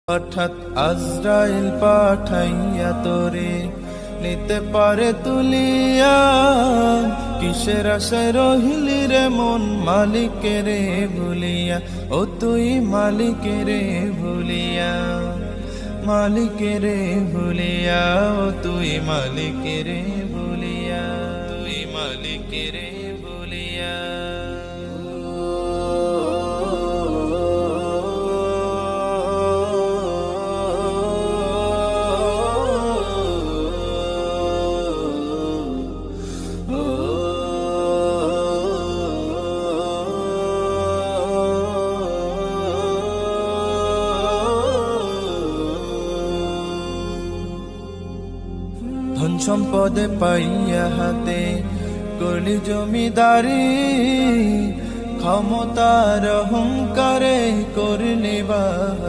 হঠাৎ আজরাইল পাঠাইয়া তোরে নিতে পারে তুলিয়া, কিসের আশায় রহিলি রে মন মালিকের ভুলিয়া, ও তুই মালিকের ভুলিয়া, মালিকের ভুলিয়া, ও তুই মালিকের ভুলিয়া, তুই মালিকের ভুলিয়া। ধন সম্পদে পাইয়া হাতে করলি জমিদারি, ক্ষমতার অহংকারে করলি বাহাদুরি।